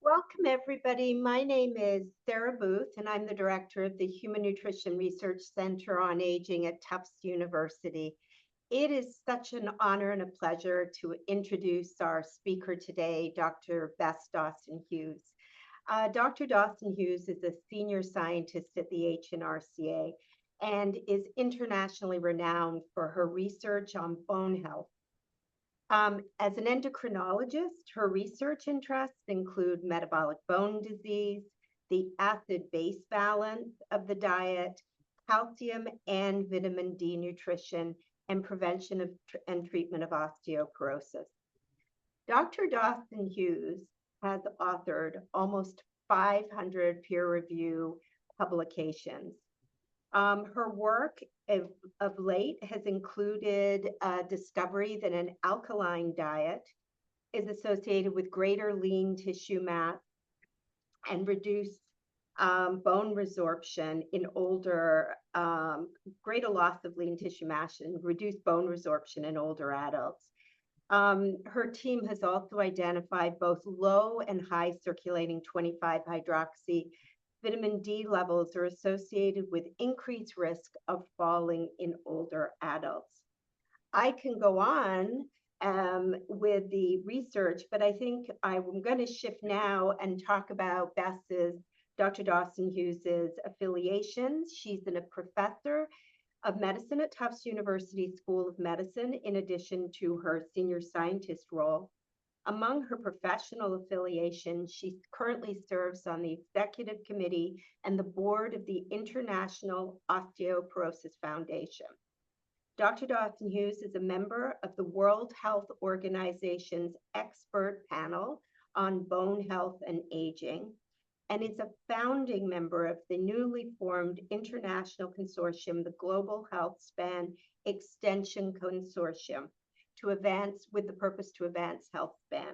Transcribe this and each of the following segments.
Welcome, everybody. My name is Sarah Booth, and I'm the director of the Human Nutrition Research Center on Aging at Tufts University. It is such an honor and a pleasure to introduce our speaker today, Dr. Bess Dawson-Hughes. Dr. Dawson-Hughes is a senior scientist at the HNRCA and is internationally renowned for her research on bone health. As an endocrinologist, her research interests include metabolic bone disease, the acid-base balance of the diet, calcium and vitamin D nutrition, and prevention of and treatment of osteoporosis. Dr. Dawson-Hughes has authored almost 500 peer-review publications. Her work of late has included a discovery that an alkaline diet is associated with greater lean tissue mass and reduced bone resorption in older, greater loss of lean tissue mass and reduced bone resorption in older adults. Her team has also identified both low and high circulating 25-hydroxy vitamin D levels are associated with increased risk of falling in older adults. I can go on with the research, but I think I'm going to shift now and talk about Dr. Dawson-Hughes's affiliations. She's a professor of medicine at Tufts University School of Medicine, in addition to her senior scientist role. Among her professional affiliations, she currently serves on the executive committee and the board of the International Osteoporosis Foundation. Dr. Dawson-Hughes is a member of the World Health Organization's expert panel on bone health and aging, and is a founding member of the newly formed international consortium, the Global Health Span Extension Consortium, with the purpose to advance health span.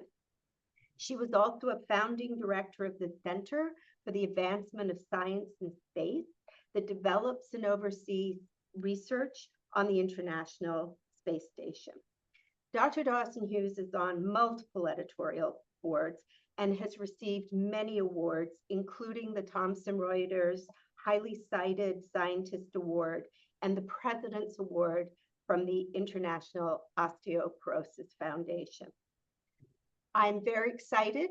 She was also a founding director of the Center for the Advancement of Science and Space that develops and oversees research on the International Space Station. Dr. Dawson-Hughes is on multiple editorial boards and has received many awards, including the Thomson Reuters Highly Cited Scientist Award and the President's Award from the International Osteoporosis Foundation. I'm very excited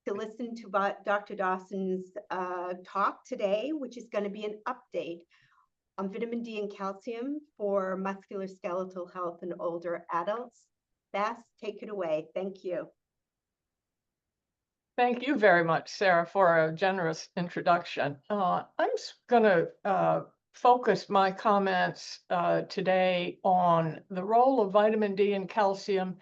to listen to Dr. Dawson's talk today, which is going to be an update on vitamin D and calcium for musculoskeletal health in older adults. Bess, take it away. Thank you. Thank you very much, Sarah, for a generous introduction. I'm going to focus my comments today on the role of vitamin D and calcium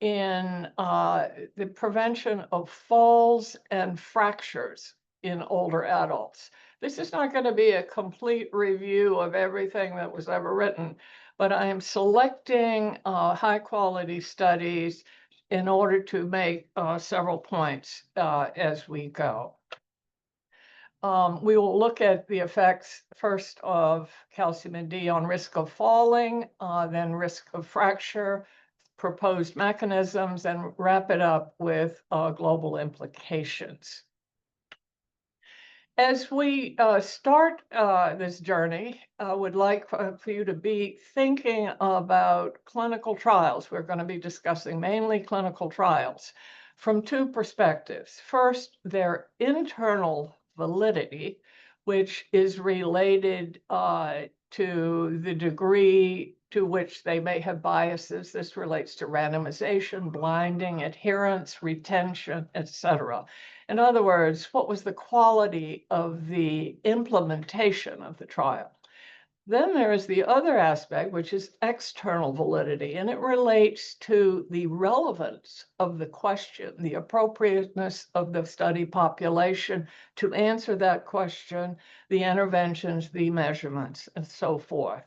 in the prevention of falls and fractures in older adults. This is not going to be a complete review of everything that was ever written, but I am selecting high-quality studies in order to make several points as we go. We will look at the effects first of calcium and D on risk of falling, then risk of fracture, proposed mechanisms, and wrap it up with global implications. As we start this journey, I would like for you to be thinking about clinical trials. We're going to be discussing mainly clinical trials from two perspectives. First, their internal validity, which is related to the degree to which they may have biases. This relates to randomization, blinding, adherence, retention, etc. In other words, what was the quality of the implementation of the trial? Then there is the other aspect, which is external validity, and it relates to the relevance of the question, the appropriateness of the study population to answer that question, the interventions, the measurements, and so forth.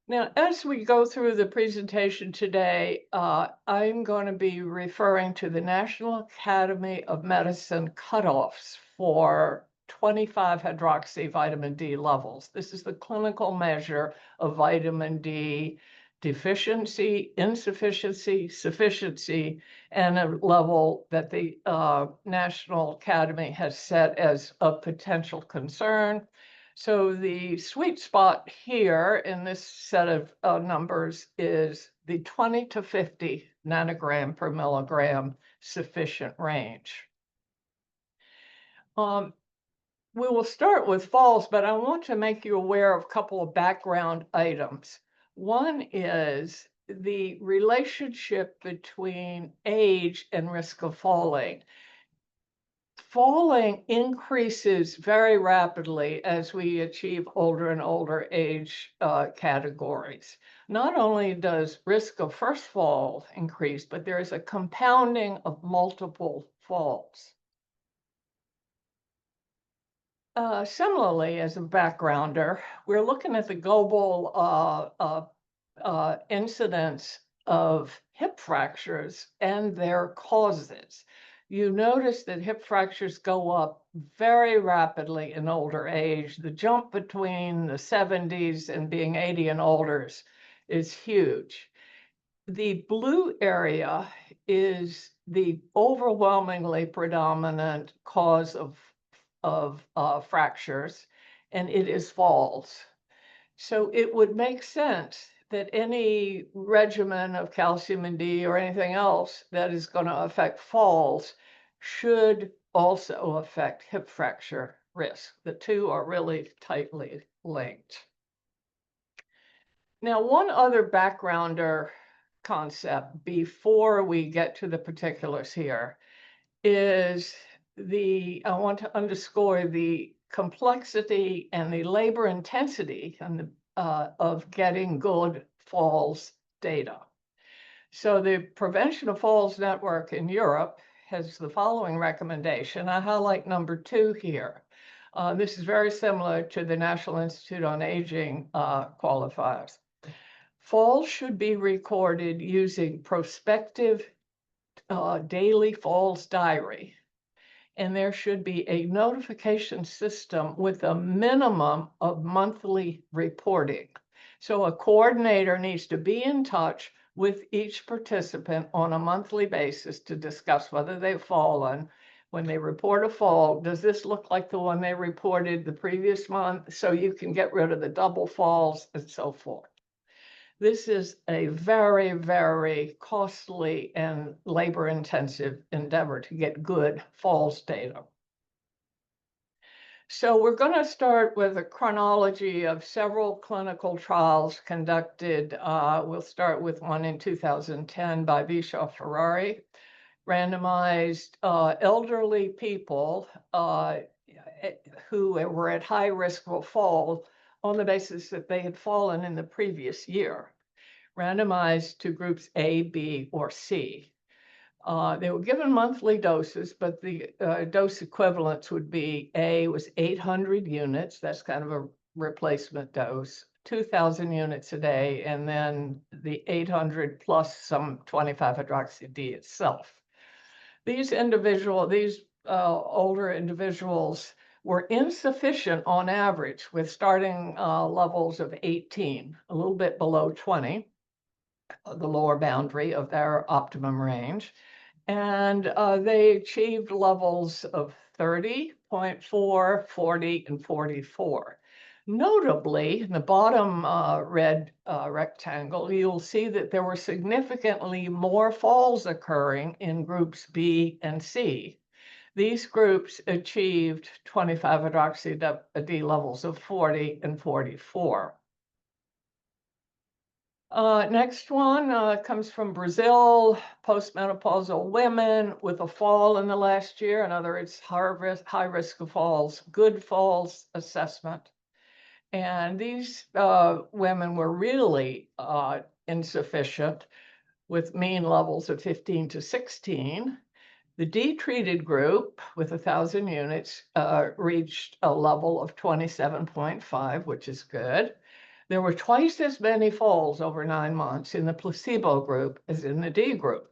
Now, as we go through the presentation today, I'm going to be referring to the National Academy of Medicine cutoffs for 25-hydroxy vitamin D levels. This is the clinical measure of vitamin D deficiency, insufficiency, sufficiency, and a level that the National Academy has set as a potential concern. So the sweet spot here in this set of numbers is the 20 to 50 nanogram per milligram sufficient range. We will start with falls, but I want to make you aware of a couple of background items. One is the relationship between age and risk of falling. Falling increases very rapidly as we achieve older and older age categories. Not only does risk of first fall increase, but there is a compounding of multiple falls. Similarly, as a backgrounder, we're looking at the global incidence of hip fractures and their causes. You notice that hip fractures go up very rapidly in older age. The jump between the 70s and being 80 and older is huge. The blue area is the overwhelmingly predominant cause of fractures, and it is falls. So it would make sense that any regimen of calcium and D or anything else that is going to affect falls should also affect hip fracture risk. The two are really tightly linked. Now, one other backgrounder concept before we get to the particulars here is I want to underscore the complexity and the labor intensity and of getting good falls data. So the Prevention of Falls Network in Europe has the following recommendation. I highlight number 2 here. This is very similar to the National Institute on Aging qualifiers. Falls should be recorded using prospective daily falls diary. And there should be a notification system with a minimum of monthly reporting. So a coordinator needs to be in touch with each participant on a monthly basis to discuss whether they've fallen. When they report a fall, does this look like the one they reported the previous month? So you can get rid of the double falls and so forth. This is a very, very costly and labor-intensive endeavor to get good falls data. So we're going to start with a chronology of several clinical trials conducted. We'll start with one in 2010 by Vishal Ferrari, randomized elderly people who were at high risk of a fall on the basis that they had fallen in the previous year, randomized to groups A, B, or C. They were given monthly doses, but the dose equivalents would be A was 800 units. That's kind of a replacement dose, 2,000 units a day, and then the 800 plus some 25-hydroxy-D itself. These older individuals were insufficient on average with starting levels of 18, a little bit below 20, the lower boundary of their optimum range. And they achieved levels of 30, 0.4, 40, and 44. Notably, in the bottom red rectangle, you'll see that there were significantly more falls occurring in groups B and C. These groups achieved 25-hydroxy-D levels of 40 and 44. Next one comes from Brazil, postmenopausal women with a fall in the last year. In other words, high risk of falls, good falls assessment. And these women were really insufficient with mean levels of 15 to 16. The D-treated group with 1,000 units reached a level of 27.5, which is good. There were twice as many falls over 9 months in the placebo group as in the D group.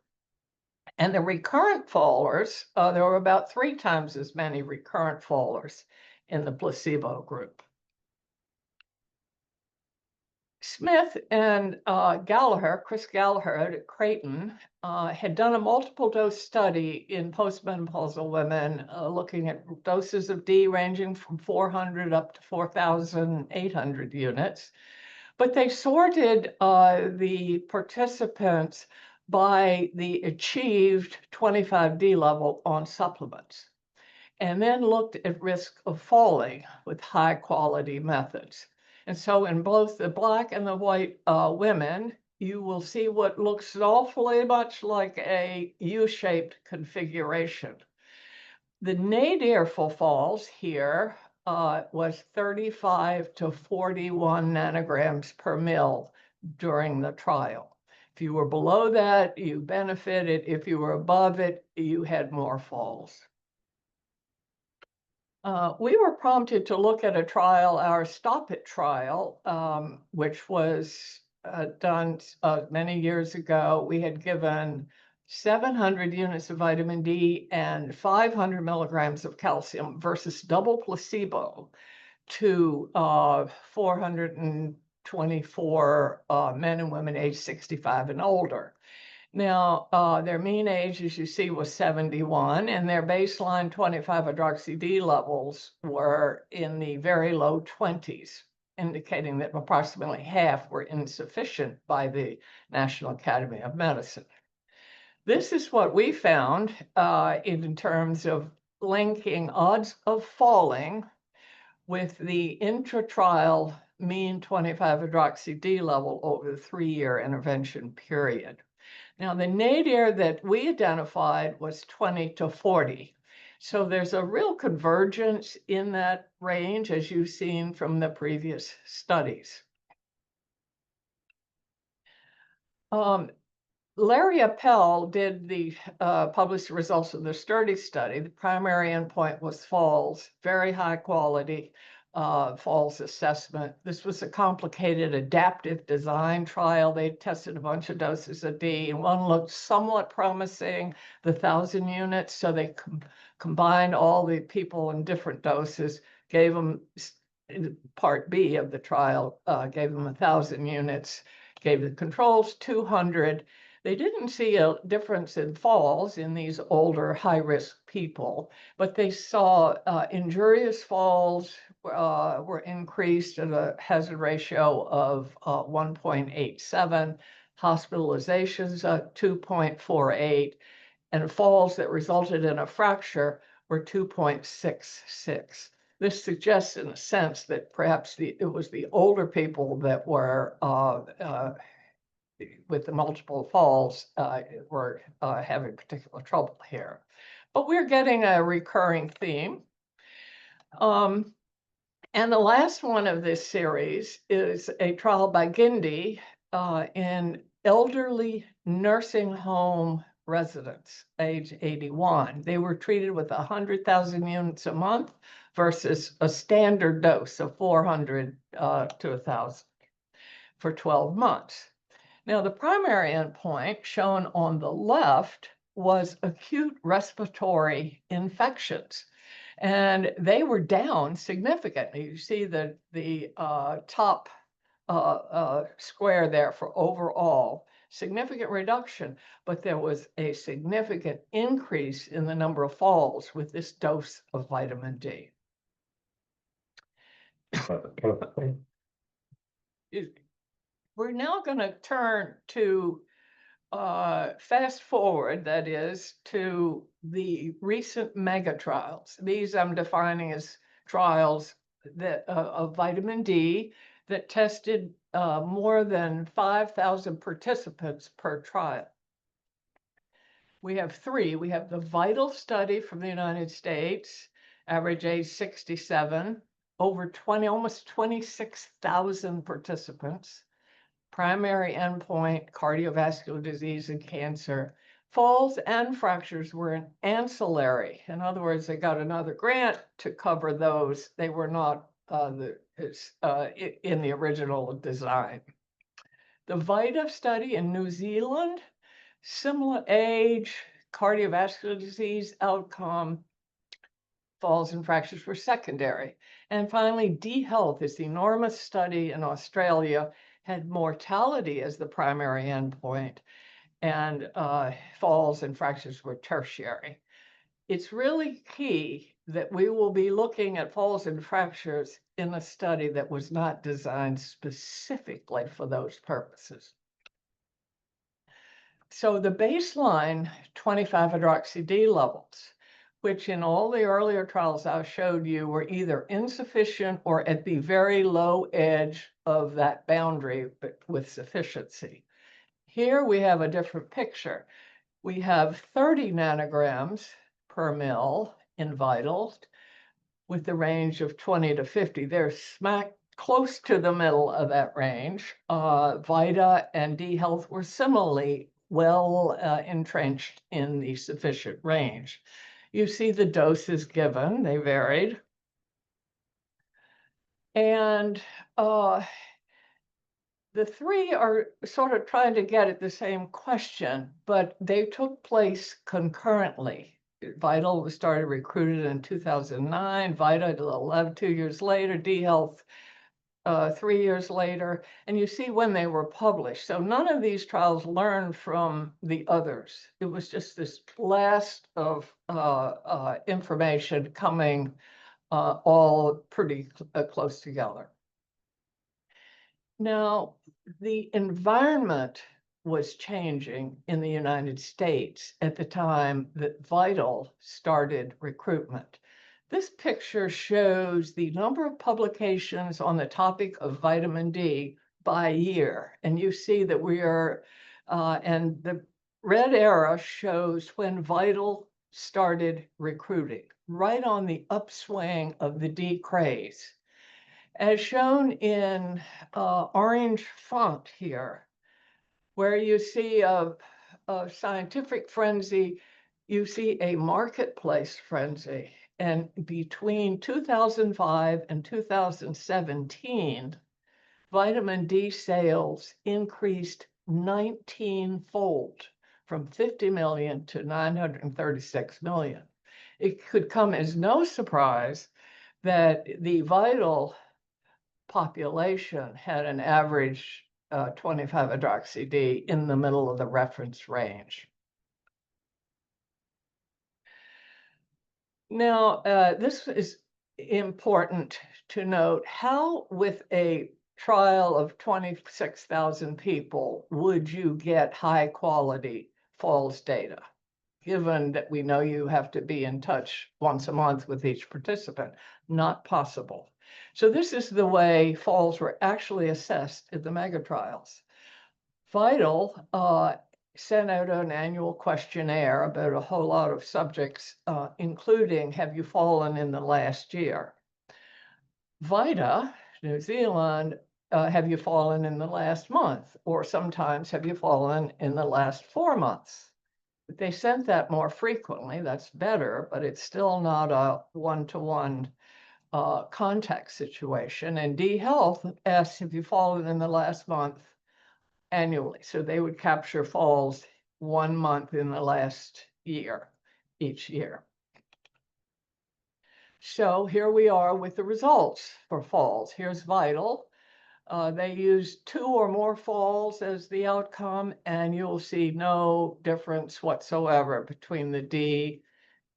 And the recurrent fallers, there were about 3 times as many recurrent fallers in the placebo group. Smith and Chris Gallagher at Creighton, had done a multiple dose study in postmenopausal women, looking at doses of D ranging from 400 up to 4,800 units. But they sorted the participants by the achieved 25D level on supplements, and then looked at risk of falling with high quality methods. And so in both the Black and the white women, you will see what looks awfully much like a U-shaped configuration. The nadir for falls here was 35 to 41 nanograms per mil during the trial. If you were below that, you benefited. If you were above it, you had more falls. We were prompted to look at a trial, our Stop It trial, which was done many years ago. We had given 700 units of vitamin D and 500 milligrams of calcium versus double placebo to 424 men and women aged 65 and older. Now, their mean age, as you see, was 71, and their baseline 25-hydroxy-D levels were in the very low 20s, indicating that approximately half were insufficient by the National Academy of Medicine. This is what we found in terms of linking odds of falling with the intra-trial mean 25-hydroxy-D level over the 3-year intervention period. Now, the nadir that we identified was 20 to 40. So there's a real convergence in that range, as you've seen from the previous studies. Larry Appel did the published results of the STURDY study. The primary endpoint was falls, very high quality falls assessment. This was a complicated adaptive design trial. They tested a bunch of doses of D, and one looked somewhat promising, the 1,000 units. So they combined all the people in different doses, gave them part B of the trial, gave them 1,000 units, gave the controls 200. They didn't see a difference in falls in these older high-risk people, but they saw injurious falls were increased at a hazard ratio of 1.87, hospitalizations 2.48, and falls that resulted in a fracture were 2.66. This suggests, in a sense, that perhaps it was the older people that were with the multiple falls were having particular trouble here. But we're getting a recurring theme. And the last one of this series is a trial by Gindi in elderly nursing home residents, age 81. They were treated with 100,000 units a month versus a standard dose of 400 to 1,000 for 12 months. Now, the primary endpoint shown on the left was acute respiratory infections, and they were down significantly. You see the top square there for overall, significant reduction, but there was a significant increase in the number of falls with this dose of vitamin D. We're now going to turn to fast forward, that is, to the recent mega trials. These I'm defining as trials that of vitamin D that tested more than 5,000 participants per trial. We have 3. We have the VITAL study from the United States, average age 67, almost 26,000 participants. Primary endpoint, cardiovascular disease and cancer. Falls and fractures were an ancillary. In other words, they got another grant to cover those. They were not in the original design. The VITA study in New Zealand, similar age, cardiovascular disease outcome, falls and fractures were secondary. And finally, D-Health is the enormous study in Australia, had mortality as the primary endpoint, and falls and fractures were tertiary. It's really key that we will be looking at falls and fractures in a study that was not designed specifically for those purposes. So the baseline 25-hydroxy-D levels, which in all the earlier trials I showed you were either insufficient or at the very low edge of that boundary, but with sufficiency. Here we have a different picture. We have 30 nanograms per mil in vitals with the range of 20 to 50. They're smack close to the middle of that range. Vita and D health were similarly well entrenched in the sufficient range. You see the doses given, they varied. And the three are sort of trying to get at the same question, but they took place concurrently. Vital was started recruited in 2009, Vita 2 years later, D Health 3 years later, and you see when they were published. So none of these trials learned from the others. It was just this blast of information coming all pretty close together. Now, the environment was changing in the United States at the time that Vital started recruitment. This picture shows the number of publications on the topic of vitamin D by year. And you see that we are, and the red arrow shows when Vital started recruiting, right on the upswing of the D craze. As shown in orange font here, where you see a scientific frenzy, you see a marketplace frenzy. And between 2005 and 2017, vitamin D sales increased 19-fold from 50 million to 936 million. It could come as no surprise that the Vital population had an average 25-hydroxy-D in the middle of the reference range. Now, this is important to note. How, with a trial of 26,000 people, would you get high quality falls data, given that we know you have to be in touch once a month with each participant? Not possible. So this is the way falls were actually assessed in the mega trials. Vital sent out an annual questionnaire about a whole lot of subjects, including, have you fallen in the last year? Vita, New Zealand, have you fallen in the last month? Or sometimes, have you fallen in the last 4 months? They sent that more frequently. That's better, but it's still not a one-to-one contact situation. And D Health asked, have you fallen in the last month annually? So they would capture falls 1 month in the last year, each year. So here we are with the results for falls. Here's Vital. They used 2 or more falls as the outcome, and you'll see no difference whatsoever between the D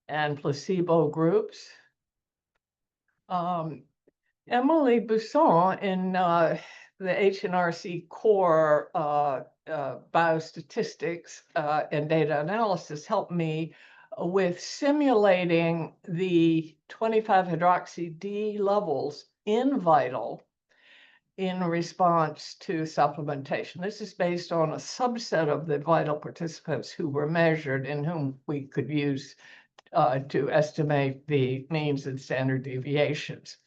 and placebo groups. Emily Busson in the HNRC core biostatistics and data analysis helped me with simulating the 25-hydroxy-D levels in Vital in response to supplementation. This is based on a subset of the Vital participants who were measured and whom we could use to estimate the means and standard deviations.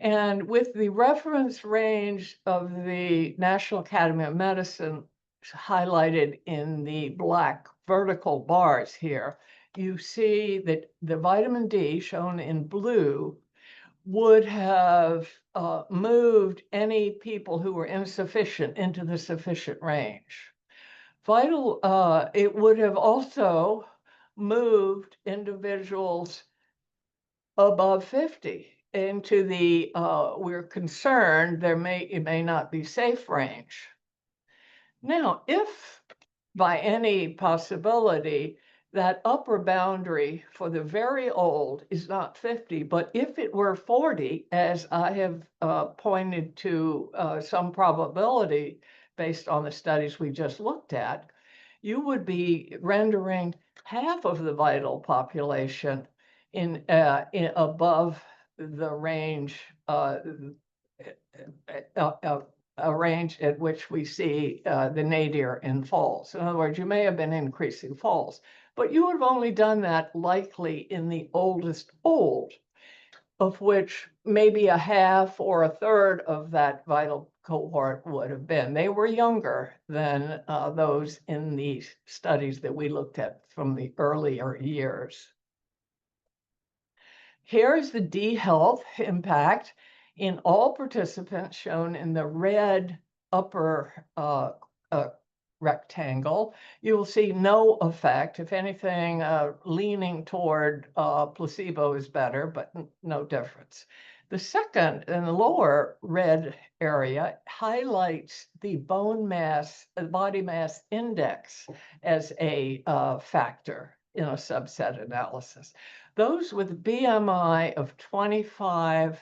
And with the reference range of the National Academy of Medicine highlighted in the black vertical bars here, you see that the vitamin D, shown in blue, would have moved any people who were insufficient into the sufficient range. Vital, it would have also moved individuals above 50 into the we're concerned it may not be safe range. Now, if by any possibility that upper boundary for the very old is not 50, but if it were 40, as I have pointed to some probability based on the studies we just looked at, you would be rendering half of the vital population in above the range, a range at which we see the nadir in falls. In other words, you may have been increasing falls, but you would have only done that likely in the oldest old, of which maybe a half or a third of that vital cohort would have been. They were younger than those in the studies that we looked at from the earlier years. Here is the D health impact in all participants shown in the red upper rectangle. You will see no effect. If anything, leaning toward placebo is better, but no difference. The second in the lower red area highlights the bone mass, body mass index as a factor in a subset analysis. Those with BMI of 25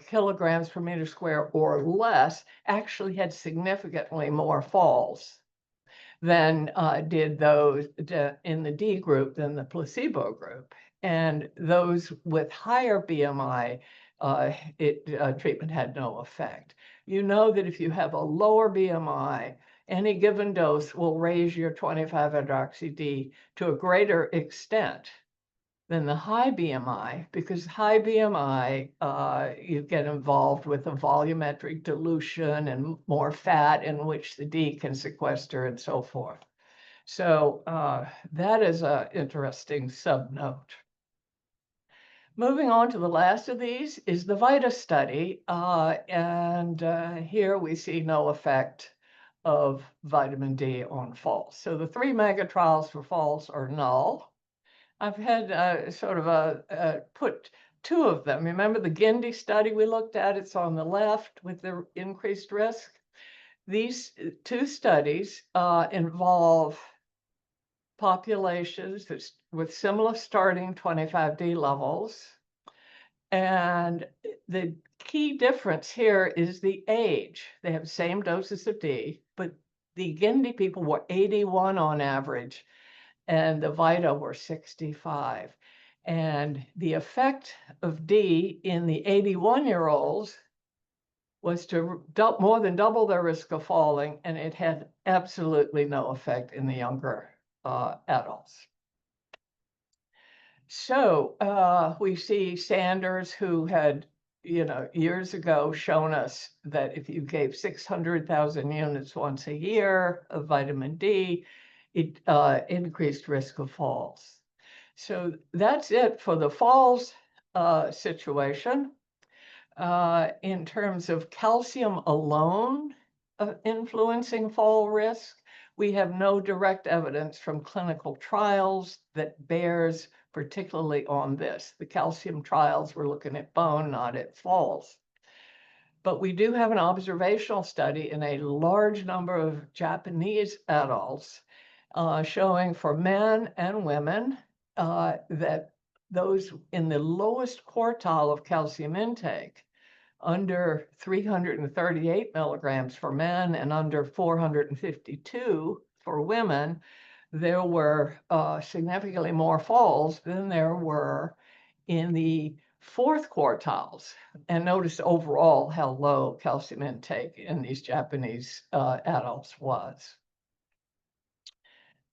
kilograms per meter square or less actually had significantly more falls than did those in the D group than the placebo group. And those with higher BMI, treatment had no effect. You know that if you have a lower BMI, any given dose will raise your 25-hydroxy-D to a greater extent than the high BMI, because high BMI, you get involved with a volumetric dilution and more fat in which the D can sequester and so forth. So that is an interesting subnote. Moving on to the last of these is the VITA study. Here we see no effect of vitamin D on falls. So the 3 mega trials for falls are null. I've had sort of put 2 of them. Remember the Guindy study we looked at? It's on the left with the increased risk. These 2 studies involve populations with similar starting 25D levels. And the key difference here is the age. They have the same doses of D, but the Guindy people were 81 on average, and the VITA were 65. And the effect of D in the 81-year-olds was to more than double their risk of falling, and it had absolutely no effect in the younger adults. So we see Sanders, who had, years ago shown us that if you gave 600,000 units once a year of vitamin D, it increased risk of falls. So that's it for the falls situation. In terms of calcium alone influencing fall risk, we have no direct evidence from clinical trials that bears particularly on this. The calcium trials were looking at bone, not at falls. But we do have an observational study in a large number of Japanese adults showing for men and women that those in the lowest quartile of calcium intake, under 338 milligrams for men and under 452 for women, there were significantly more falls than there were in the 4th quartiles. And notice overall how low calcium intake in these Japanese adults was.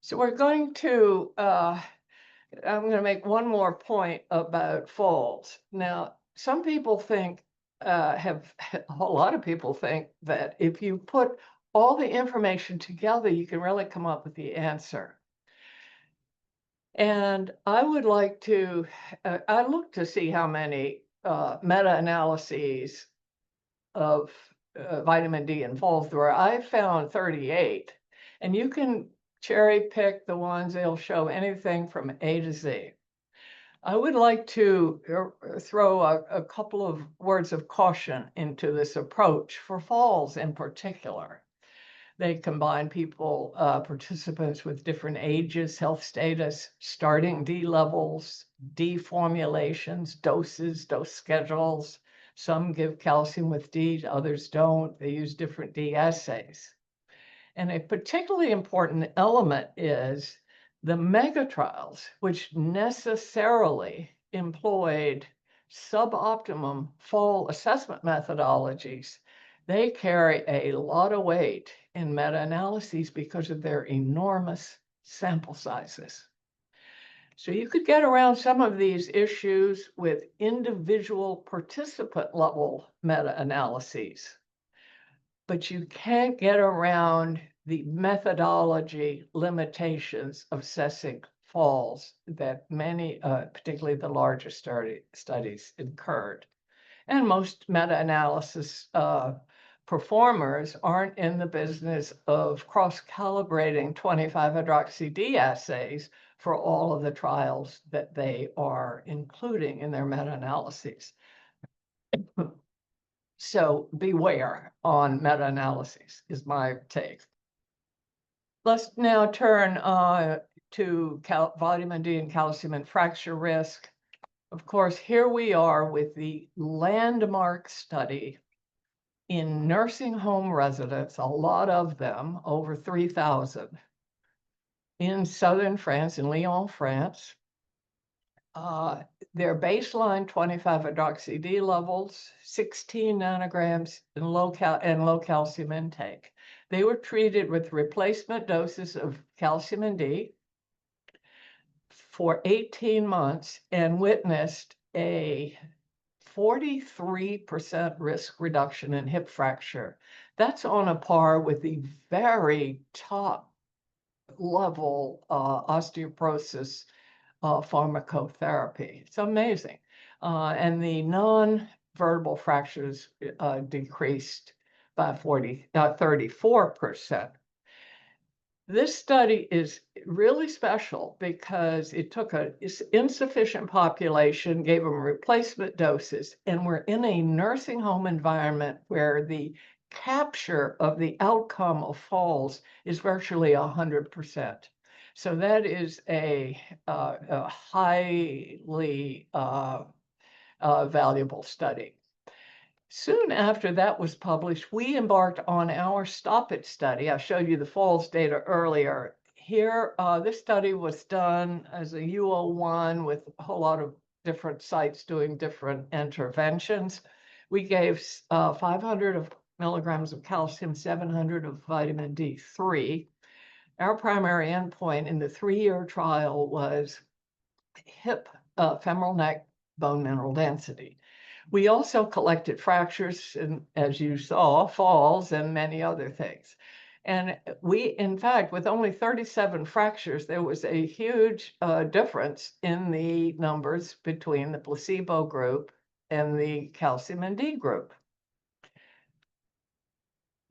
So we're going to, I'm going to make one more point about falls. Now, some people think, a whole lot of people think that if you put all the information together, you can really come up with the answer. And I would like to, I looked to see how many meta-analyses of vitamin D in falls there were. I found 38, and you can cherry pick the ones, they'll show anything from A to Z. I would like to throw a couple of words of caution into this approach for falls in particular. They combine people, participants with different ages, health status, starting D levels, D formulations, doses, dose schedules. Some give calcium with D, others don't. They use different D assays. And a particularly important element is the mega trials, which necessarily employed suboptimum fall assessment methodologies. They carry a lot of weight in meta-analyses because of their enormous sample sizes. So you could get around some of these issues with individual participant level meta-analyses, but you can't get around the methodology limitations of assessing falls that many, particularly the larger studies, incurred. And most meta-analysis performers aren't in the business of cross-calibrating 25-hydroxy-D assays for all of the trials that they are including in their meta-analyses. So beware on meta-analyses is my take. Let's now turn to vitamin D and calcium and fracture risk. Of course, here we are with the landmark study in nursing home residents, a lot of them, over 3,000, in southern France, in Lyon, France. Their baseline 25-hydroxy-D levels, 16 nanograms in low calcium intake. They were treated with replacement doses of calcium and D for 18 months and witnessed a 43% risk reduction in hip fracture. That's on a par with the very top level osteoporosis pharmacotherapy. It's amazing. And the non-vertebral fractures decreased by 34%. This study is really special because it took an insufficient population, gave them replacement doses, and we're in a nursing home environment where the capture of the outcome of falls is virtually 100%. So that is a highly valuable study. Soon after that was published, we embarked on our Stop It study. I showed you the falls data earlier. Here, this study was done as a U01 with a whole lot of different sites doing different interventions. We gave 500 milligrams of calcium, 700 of vitamin D3. Our primary endpoint in the 3-year trial was hip, femoral neck bone mineral density. We also collected fractures and, as you saw, falls and many other things. And we, in fact, with only 37 fractures, there was a huge difference in the numbers between the placebo group and the calcium and D group.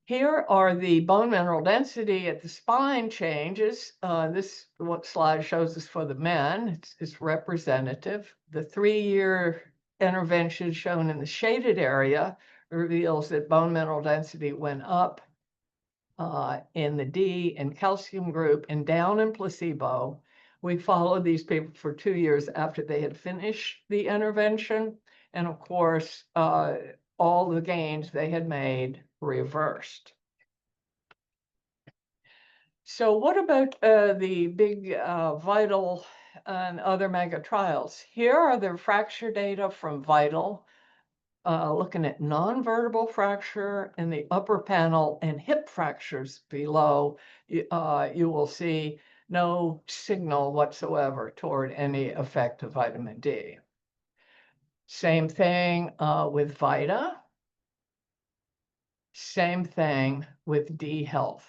Here are the bone mineral density at the spine changes. This slide shows us for the men. It's representative. The 3-year intervention shown in the shaded area reveals that bone mineral density went up in the D and calcium group and down in placebo. We followed these people for 2 years after they had finished the intervention. And of course, all the gains they had made reversed. So what about the big VITAL and other mega trials? Here are the fracture data from VITAL, looking at non-vertebral fracture in the upper panel and hip fractures below. You will see no signal whatsoever toward any effect of vitamin D. Same thing with VITA. Same thing with D health.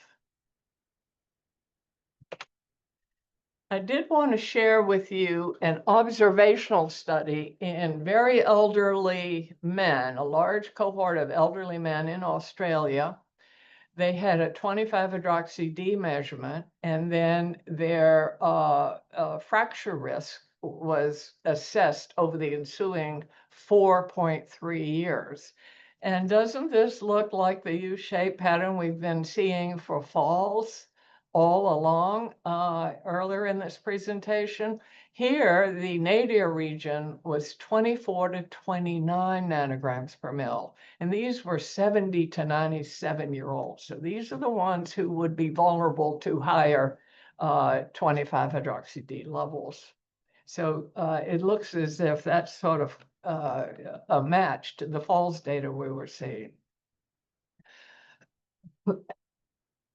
I did want to share with you an observational study in very elderly men, a large cohort of elderly men in Australia. They had a 25-hydroxy-D measurement, and then their fracture risk was assessed over the ensuing 4.3 years. And doesn't this look like the U-shaped pattern we've been seeing for falls all along earlier in this presentation? Here, the nadir region was 24 to 29 nanograms per mil, and these were 70 to 97-year-olds. So these are the ones who would be vulnerable to higher 25-hydroxy-D levels. So it looks as if that's sort of a match to the falls data we were seeing.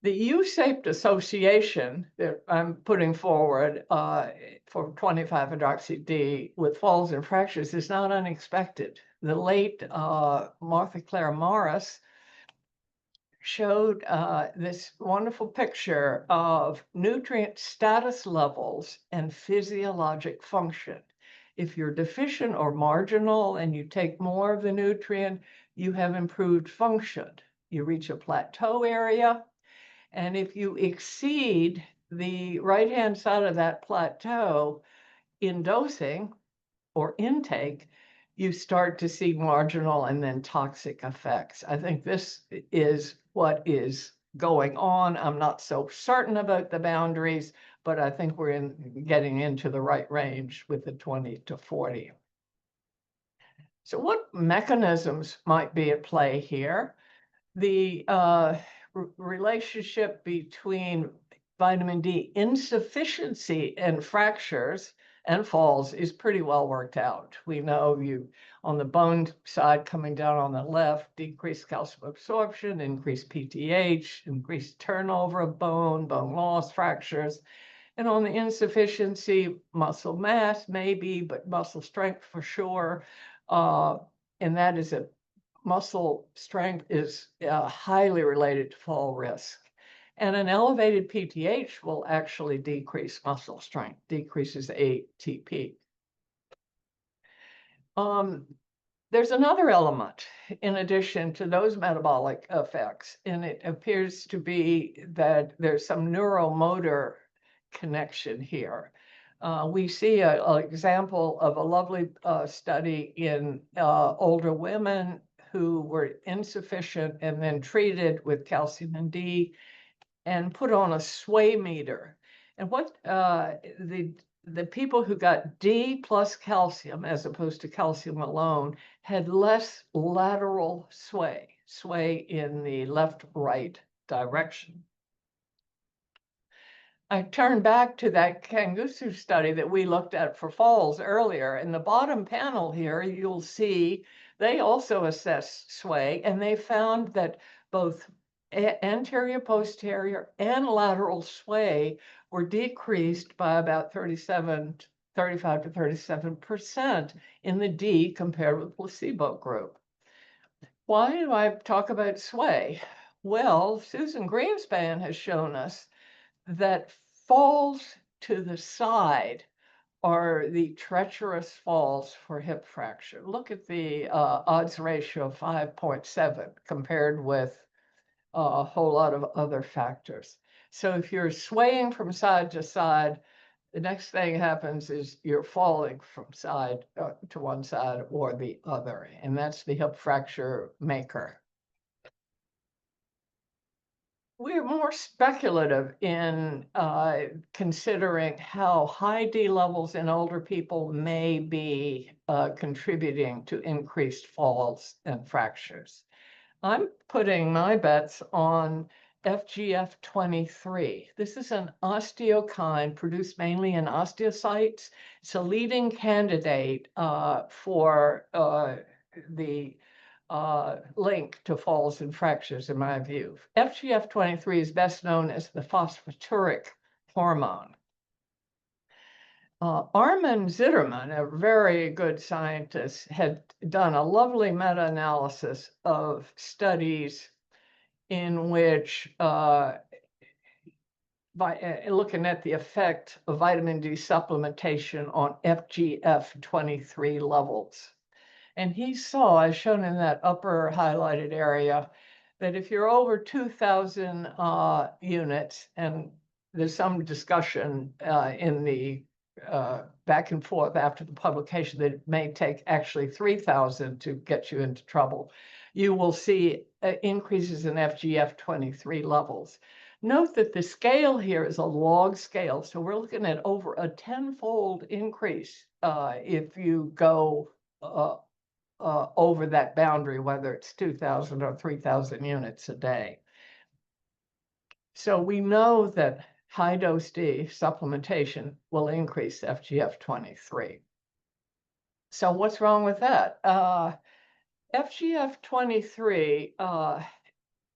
The U-shaped association that I'm putting forward for 25-hydroxy-D with falls and fractures is not unexpected. The late Martha Claire Morris showed this wonderful picture of nutrient status levels and physiologic function. If you're deficient or marginal and you take more of the nutrient, you have improved function. You reach a plateau area. And if you exceed the right-hand side of that plateau in dosing or intake, you start to see marginal and then toxic effects. I think this is what is going on. I'm not so certain about the boundaries, but I think we're getting into the right range with the 20 to 40. So what mechanisms might be at play here? The relationship between vitamin D insufficiency and fractures and falls is pretty well worked out. We know you on the bone side coming down on the left, decreased calcium absorption, increased PTH, increased turnover of bone loss, fractures. And on the insufficiency, muscle mass maybe, but muscle strength for sure. And that is a muscle strength is highly related to fall risk. And an elevated PTH will actually decrease muscle strength, decreases ATP. There's another element in addition to those metabolic effects, and it appears to be that there's some neuromotor connection here. We see an example of a lovely study in older women who were insufficient and then treated with calcium and D and put on a sway meter. And what the people who got D plus calcium as opposed to calcium alone had less lateral sway in the left-right direction. I turn back to that Kangusu study that we looked at for falls earlier. In the bottom panel here, you'll see they also assessed sway, and they found that both anterior, posterior, and lateral sway were decreased by about 35 to 37% in the D compared with placebo group. Why do I talk about sway? Well, Susan Greenspan has shown us that falls to the side are the treacherous falls for hip fracture. Look at the odds ratio of 5.7 compared with a whole lot of other factors. So if you're swaying from side to side, the next thing happens is you're falling from side to one side or the other, and that's the hip fracture maker. We're more speculative in considering how high D levels in older people may be contributing to increased falls and fractures. I'm putting my bets on FGF23. This is an osteokine produced mainly in osteocytes. It's a leading candidate for the link to falls and fractures, in my view. FGF23 is best known as the phosphaturic hormone. Armin Zitterman, a very good scientist, had done a lovely meta-analysis of studies in which, by looking at the effect of vitamin D supplementation on FGF23 levels. And he saw, as shown in that upper highlighted area, that if you're over 2,000 units, and there's some discussion in the back and forth after the publication that it may take actually 3,000 to get you into trouble, you will see increases in FGF23 levels. Note that the scale here is a log scale, so we're looking at over a 10-fold increase if you go over that boundary, whether it's 2,000 or 3,000 units a day. So we know that high dose D supplementation will increase FGF23. So what's wrong with that? FGF23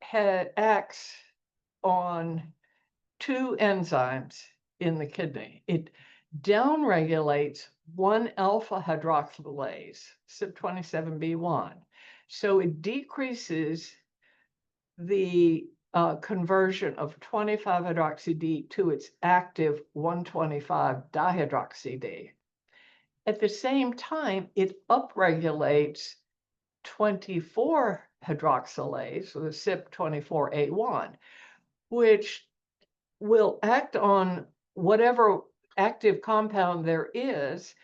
acts on two enzymes in the kidney. It downregulates 1-alpha hydroxylase, CYP27B1. So it decreases the conversion of 25-hydroxy-D to its active 1,25-dihydroxy-D. At the same time, it upregulates 24-hydroxylase, so the CYP24A1, which will act on whatever active compound there is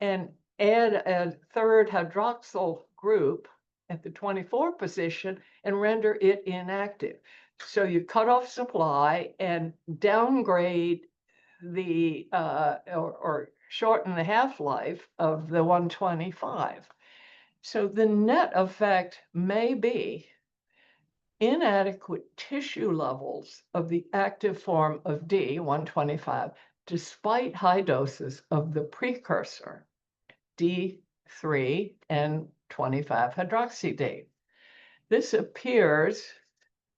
and add a third hydroxyl group at the 24 position and render it inactive. So you cut off supply and downgrade the or shorten the half-life of the 125. So the net effect may be inadequate tissue levels of the active form of D, 125, despite high doses of the precursor, D3 and 25-hydroxy-D. This appears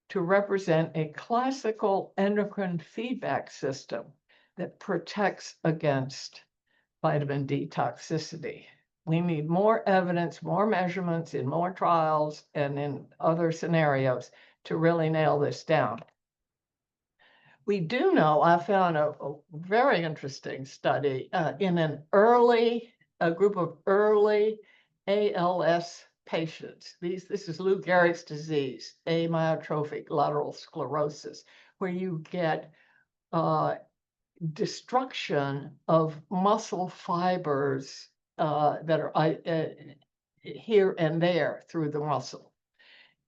to represent a classical endocrine feedback system that protects against vitamin D toxicity. We need more evidence, more measurements in more trials and in other scenarios to really nail this down. We do know, I found a very interesting study in a group of early ALS patients. This is Lou Gehrig's disease, amyotrophic lateral sclerosis, where you get destruction of muscle fibers that are here and there through the muscle.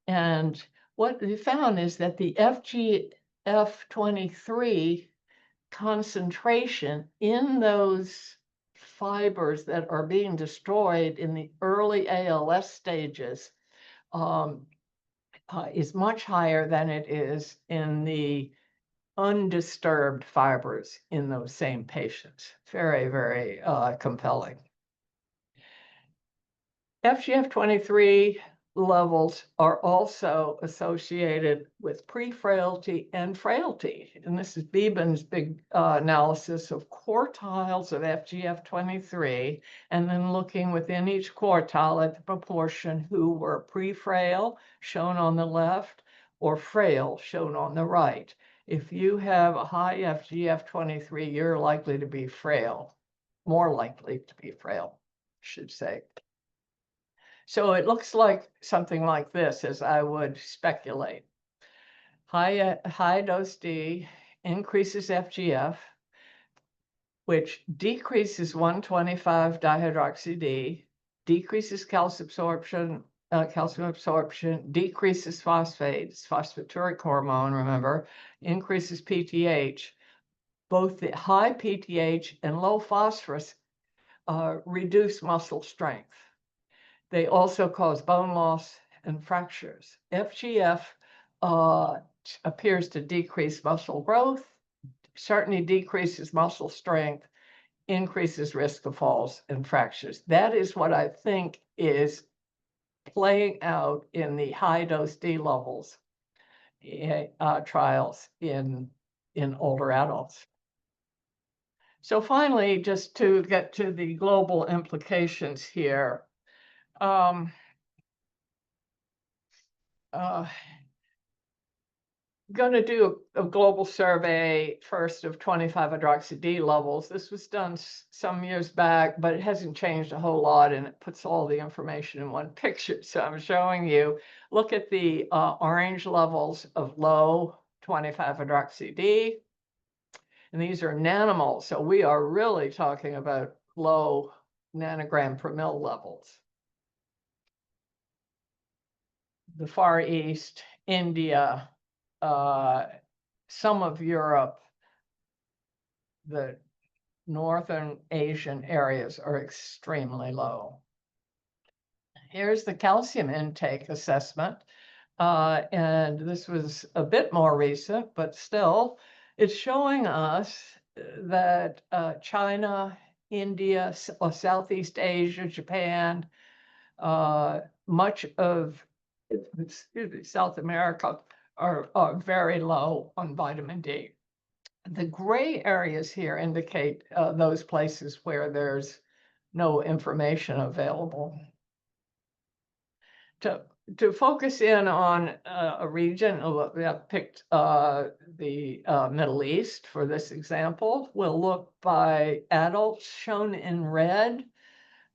And what we found is that the FGF23 concentration in those fibers that are being destroyed in the early ALS stages is much higher than it is in the undisturbed fibers in those same patients. Very, very compelling. FGF23 levels are also associated with pre-frailty and frailty. And this is Beeben's big analysis of quartiles of FGF23, and then looking within each quartile at the proportion who were pre-frail, shown on the left, or frail, shown on the right. If you have a high FGF23, you're likely to be frail, more likely to be frail, I should say. So it looks like something like this, as I would speculate. High dose D increases FGF, which decreases 1,25-dihydroxy-D, decreases calcium absorption, decreases phosphates, phosphaturic hormone, remember, increases PTH. Both the high PTH and low phosphorus reduce muscle strength. They also cause bone loss and fractures. FGF appears to decrease muscle growth, certainly decreases muscle strength, increases risk of falls and fractures. That is what I think is playing out in the high dose D levels trials in older adults. So finally, just to get to the global implications here, going to do a global survey first of 25-hydroxy-D levels. This was done some years back, but it hasn't changed a whole lot, and it puts all the information in one picture. So I'm showing you, look at the orange levels of low 25-hydroxy-D. And these are nanomoles, so we are really talking about low nanogram per mil levels. The Far East, India, some of Europe, the Northern Asian areas are extremely low. Here's the calcium intake assessment. And this was a bit more recent, but still, it's showing us that China, India, Southeast Asia, Japan, much of South America are very low on vitamin D. The gray areas here indicate those places where there's no information available. To focus in on a region, we have picked the Middle East for this example. We'll look by adults shown in red,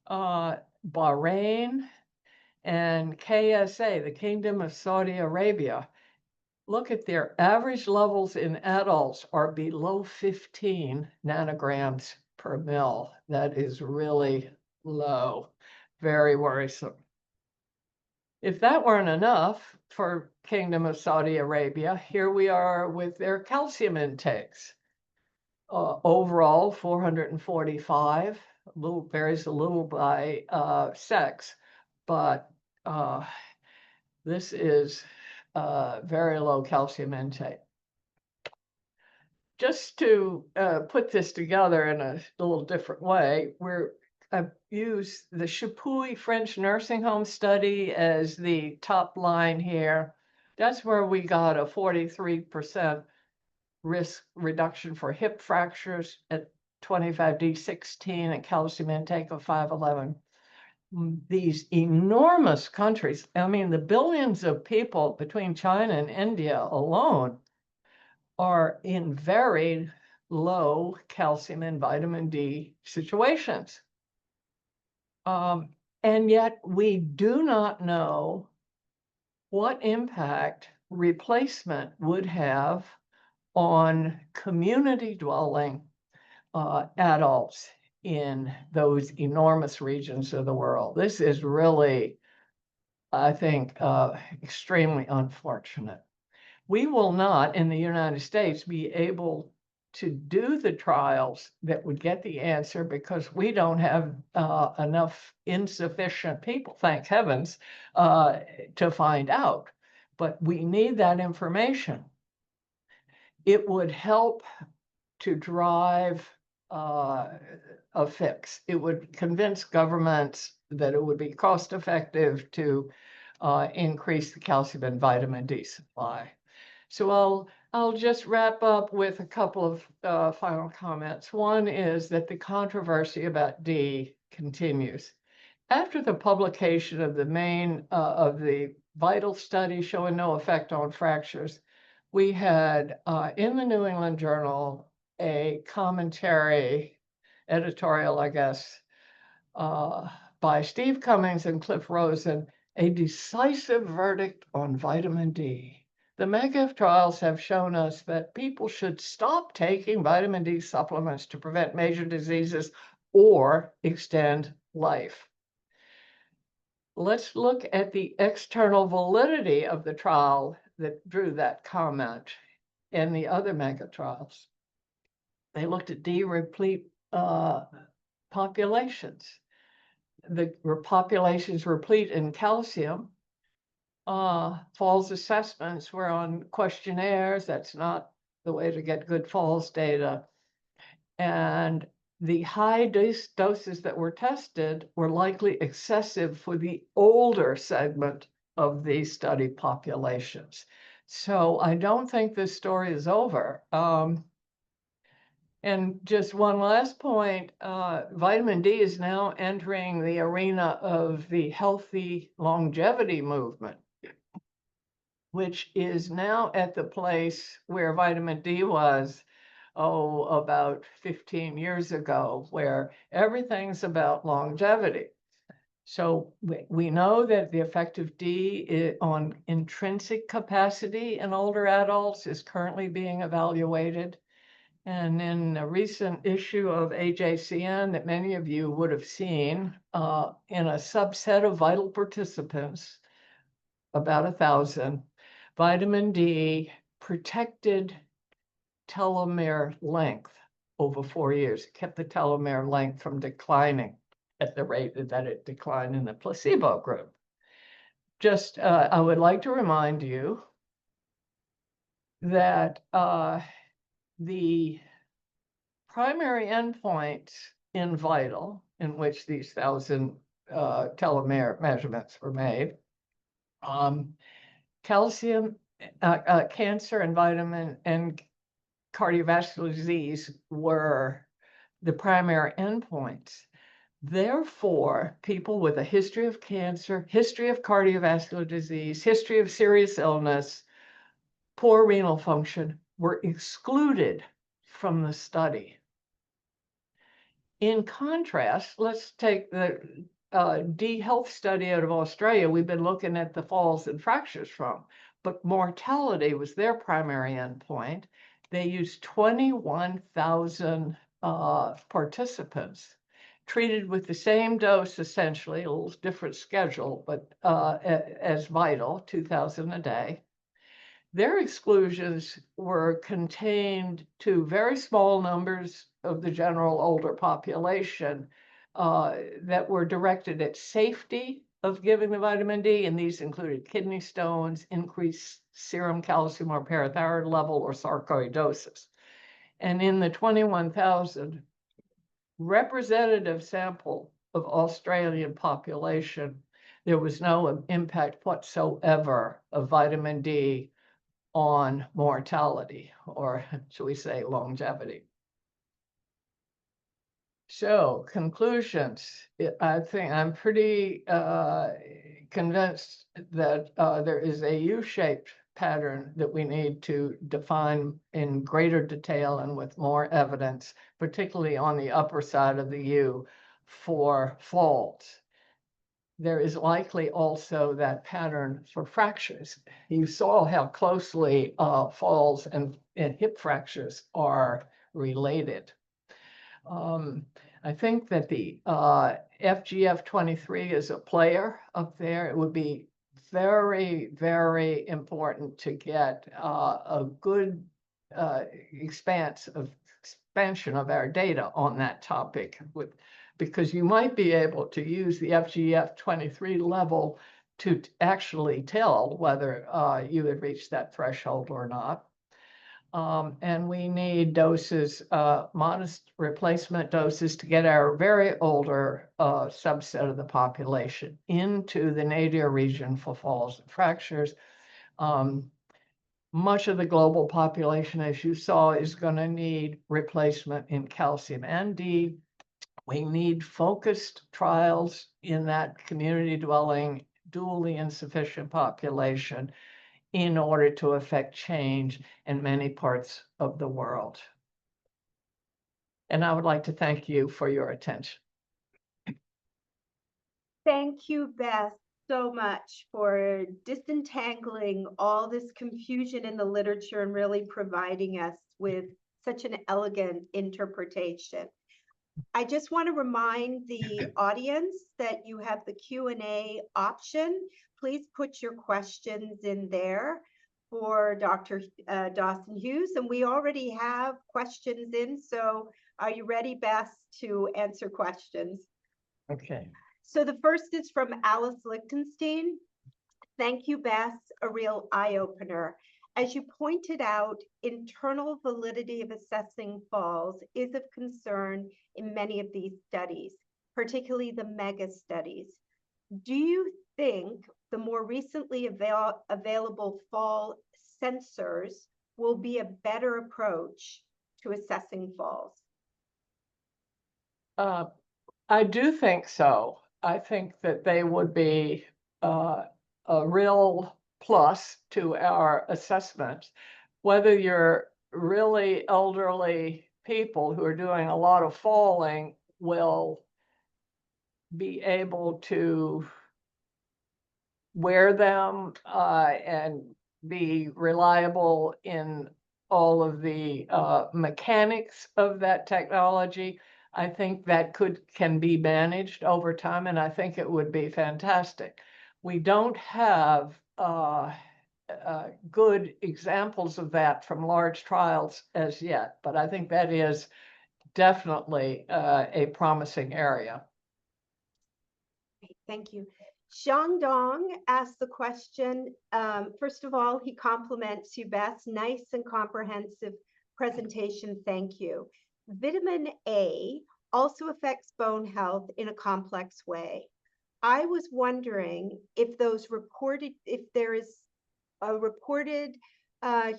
Bahrain, and KSA, the Kingdom of Saudi Arabia. Look at their average levels in adults are below 15 nanograms per mil. That is really low, very worrisome. If that weren't enough for Kingdom of Saudi Arabia, here we are with their calcium intakes. Overall, 445, varies a little by sex, but this is very low calcium intake. Just to put this together in a little different way, I've used the Chapuis French nursing home study as the top line here. That's where we got a 43% risk reduction for hip fractures at 25D16 and calcium intake of 511. These enormous countries, I mean, the billions of people between China and India alone are in very low calcium and vitamin D situations. And yet we do not know what impact replacement would have on community dwelling adults in those enormous regions of the world. This is really, I think, extremely unfortunate. We will not, in the United States, be able to do the trials that would get the answer because we don't have enough insufficient people, thank heavens, to find out. But we need that information. It would help to drive a fix. It would convince governments that it would be cost effective to increase the calcium and vitamin D supply. So I'll just wrap up with a couple of final comments. One is that the controversy about D continues. After the publication of the vital study showing no effect on fractures, we had in the New England Journal a commentary, editorial, I guess, by Steve Cummings and Cliff Rosen, a decisive verdict on vitamin D. The MEGAF trials have shown us that people should stop taking vitamin D supplements to prevent major diseases or extend life. Let's look at the external validity of the trial that drew that comment and the other mega trials. They looked at D-replete populations. The populations replete in calcium. Falls assessments were on questionnaires. That's not the way to get good falls data. And the high doses that were tested were likely excessive for the older segment of the study populations. So I don't think this story is over. And just one last point, vitamin D is now entering the arena of the healthy longevity movement, which is now at the place where vitamin D was, about 15 years ago, where everything's about longevity. So we know that the effect of D on intrinsic capacity in older adults is currently being evaluated. And in a recent issue of AJCN that many of you would have seen, in a subset of vital participants, about 1,000, vitamin D protected telomere length over 4 years. It kept the telomere length from declining at the rate that it declined in the placebo group. Just, I would like to remind you that the primary endpoints in VITAL, in which these 1,000 telomere measurements were made, calcium, cancer, and vitamin and cardiovascular disease were the primary endpoints. Therefore, people with a history of cancer, history of cardiovascular disease, history of serious illness, poor renal function were excluded from the study. In contrast, let's take the D Health study out of Australia. We've been looking at the falls and fractures from, but mortality was their primary endpoint. They used 21,000 participants treated with the same dose, essentially, a little different schedule, but as vital, 2,000 a day. Their exclusions were contained to very small numbers of the general older population that were directed at safety of giving the vitamin D, and these included kidney stones, increased serum calcium or parathyroid level, or sarcoidosis. And in the 21,000 representative sample of Australian population, there was no impact whatsoever of vitamin D on mortality, or shall we say longevity. So conclusions, I think I'm pretty convinced that there is a U-shaped pattern that we need to define in greater detail and with more evidence, particularly on the upper side of the U for falls. There is likely also that pattern for fractures. You saw how closely falls and hip fractures are related. I think that the FGF23 is a player up there. It would be very, very important to get a good expansion of our data on that topic, because you might be able to use the FGF23 level to actually tell whether you had reached that threshold or not. And we need doses, modest replacement doses, to get our very older subset of the population into the nadir region for falls and fractures. Much of the global population, as you saw, is going to need replacement in calcium and D. We need focused trials in that community dwelling, dually insufficient population in order to affect change in many parts of the world. And I would like to thank you for your attention. Thank you, Beth, so much for disentangling all this confusion in the literature and really providing us with such an elegant interpretation. I just want to remind the audience that you have the Q&A option. Please put your questions in there for Dr. Dawson-Hughes, and we already have questions in. So are you ready, Bess, to answer questions? Okay. So the first is from Alice Lichtenstein. Thank you, Bess, a real eye-opener. As you pointed out, internal validity of assessing falls is of concern in many of these studies, particularly the mega studies. Do you think the more recently available fall sensors will be a better approach to assessing falls? I do think so. I think that they would be a real plus to our assessment. Whether you're really elderly people who are doing a lot of falling will be able to wear them and be reliable in all of the mechanics of that technology. I think that can be managed over time, and I think it would be fantastic. We don't have good examples of that from large trials as yet, but I think that is definitely a promising area. Thank you. Xiangdong asked the question. First of all, he compliments you, Bess. Nice and comprehensive presentation. Thank you. Vitamin A also affects bone health in a complex way. I was wondering if there is a reported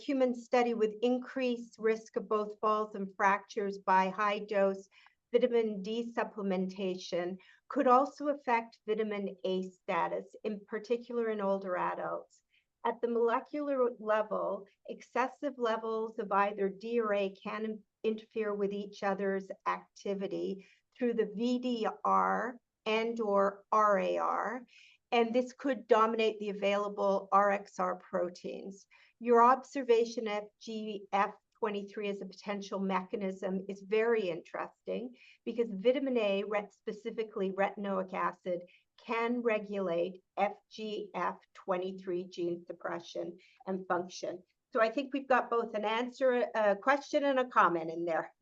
human study with increased risk of both falls and fractures by high dose vitamin D supplementation could also affect vitamin A status, in particular in older adults. At the molecular level, excessive levels of either D or A can interfere with each other's activity through the VDR and or RAR, and this could dominate the available RXR proteins. Your observation of FGF23 as a potential mechanism is very interesting because vitamin A, specifically retinoic acid, can regulate FGF23 gene suppression and function. So I think we've got both an answer, a question, and a comment in there.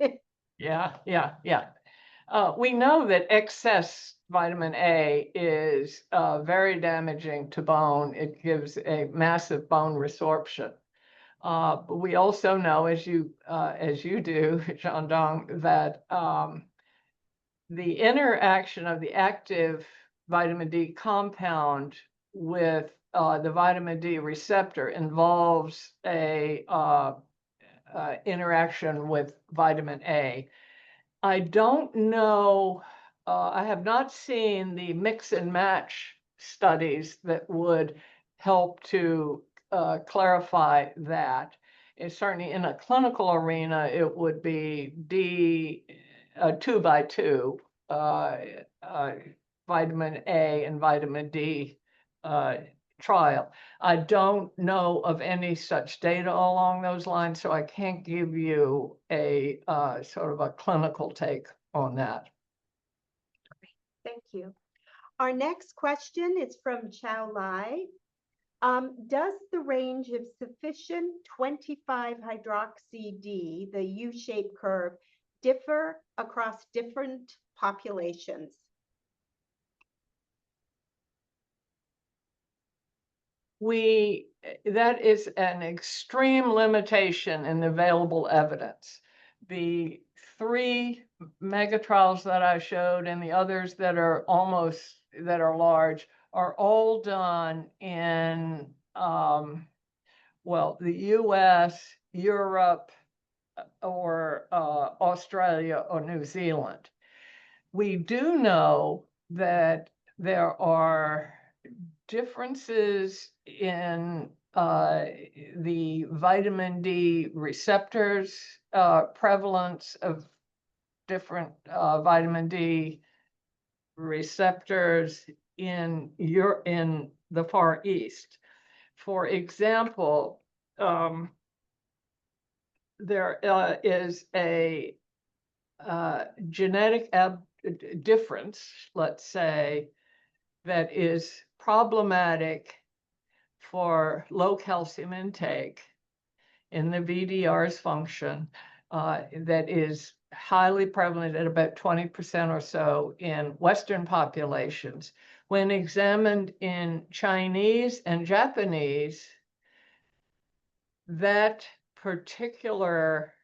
Yeah. We know that excess vitamin A is very damaging to bone. It gives a massive bone resorption. But we also know, as you do, Xiangdong, that the interaction of the active vitamin D compound with the vitamin D receptor involves a interaction with vitamin A. I don't know, I have not seen the mix and match studies that would help to clarify that. It's certainly in a clinical arena, it would be D 2 by 2, vitamin A and vitamin D trial. I don't know of any such data along those lines, so I can't give you a sort of a clinical take on that. Thank you. Our next question is from Chao Lai. Does the range of sufficient 25-hydroxy-D, the U-shaped curve, differ across different populations? That is an extreme limitation in the available evidence. The 3 megatrials that I showed and the others that are large are all done in, well, the US, Europe, or Australia or New Zealand. We do know that there are differences in the vitamin D receptors, prevalence of different vitamin D receptors in the Far East. For example, there is a genetic difference, let's say, that is problematic for low calcium intake in the VDR's function, that is highly prevalent at about 20% or so in Western populations. When examined in Chinese and Japanese, that particular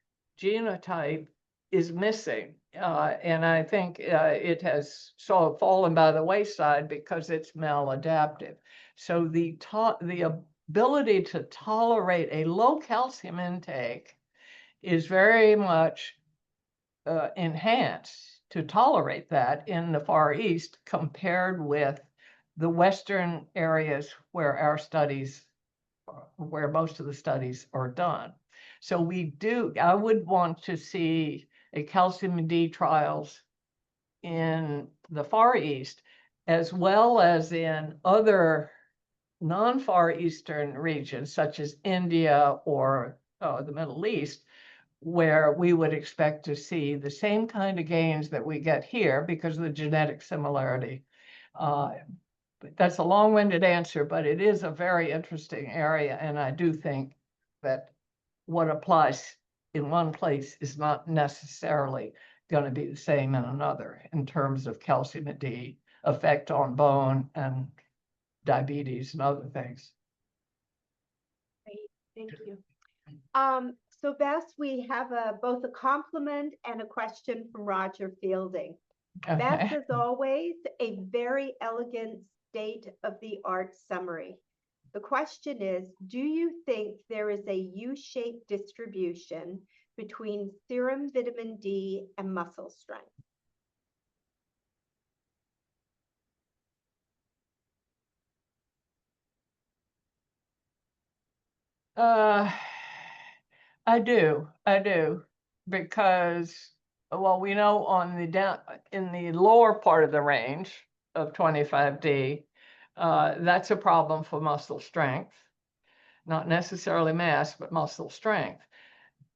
genotype is missing. And I think it has sort of fallen by the wayside because it's maladaptive. So the ability to tolerate a low calcium intake is very much enhanced to tolerate that in the Far East compared with the Western areas where most of the studies are done. So I would want to see a calcium D trials in the Far East, as well as in other non-Far Eastern regions, such as India or the Middle East, where we would expect to see the same kind of gains that we get here because of the genetic similarity. But that's a long-winded answer, but it is a very interesting area, and I do think that what applies in one place is not necessarily going to be the same in another in terms of calcium D effect on bone and diabetes and other things. Great, thank you. So Bess, we have both a compliment and a question from Roger Fielding. Bess, Okay. as always, a very elegant state-of-the-art summary. The question is, do you think there is a U-shaped distribution between serum vitamin D and muscle strength? I do, because, well, we know on the in the lower part of the range of 25D, that's a problem for muscle strength, not necessarily mass, but muscle strength.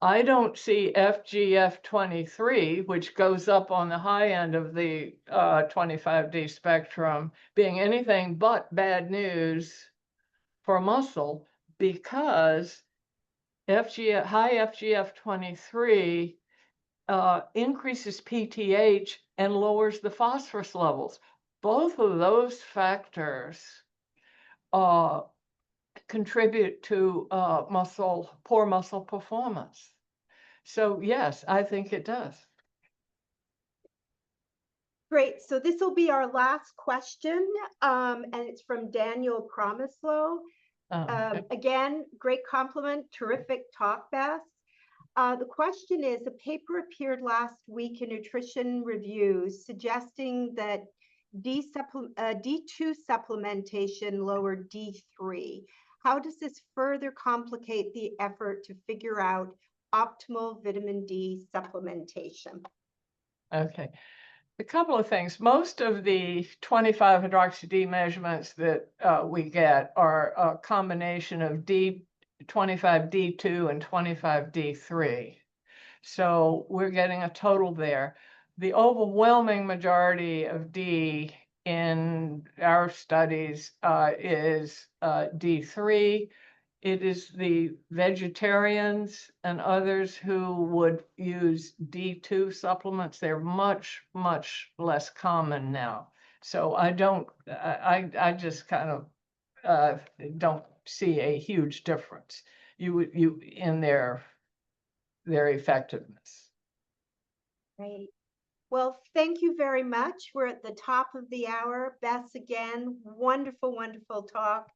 I don't see FGF23, which goes up on the high end of the 25D spectrum, being anything but bad news for muscle, because high FGF23 increases PTH and lowers the phosphorus levels. Both of those factors contribute to poor muscle performance. So yes, I think it does. Great, so this will be our last question, and it's from Daniel Promislow. Again, great compliment, terrific talk, Bess. The question is, a paper appeared last week in Nutrition Reviews suggesting that D2 supplementation lowered D3. How does this further complicate the effort to figure out optimal vitamin D supplementation? Okay. A couple of things. Most of the 25-hydroxy-D measurements that we get are a combination of 25D2 and 25D3. So we're getting a total there. The overwhelming majority of D in our studies is D3. It is the vegetarians and others who would use D2 supplements. They're much, much less common now. So I just kind of don't see a huge difference in their effectiveness. Great. Well, thank you very much. We're at the top of the hour. Bess, again, wonderful, wonderful talk.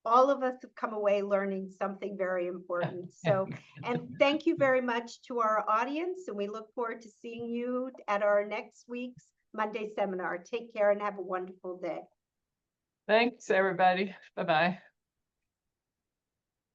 All of us have come away learning something very important. So, and thank you very much to our audience, and we look forward to seeing you at our next week's Monday seminar. Take care and have a wonderful day. Thanks, everybody. Bye-bye.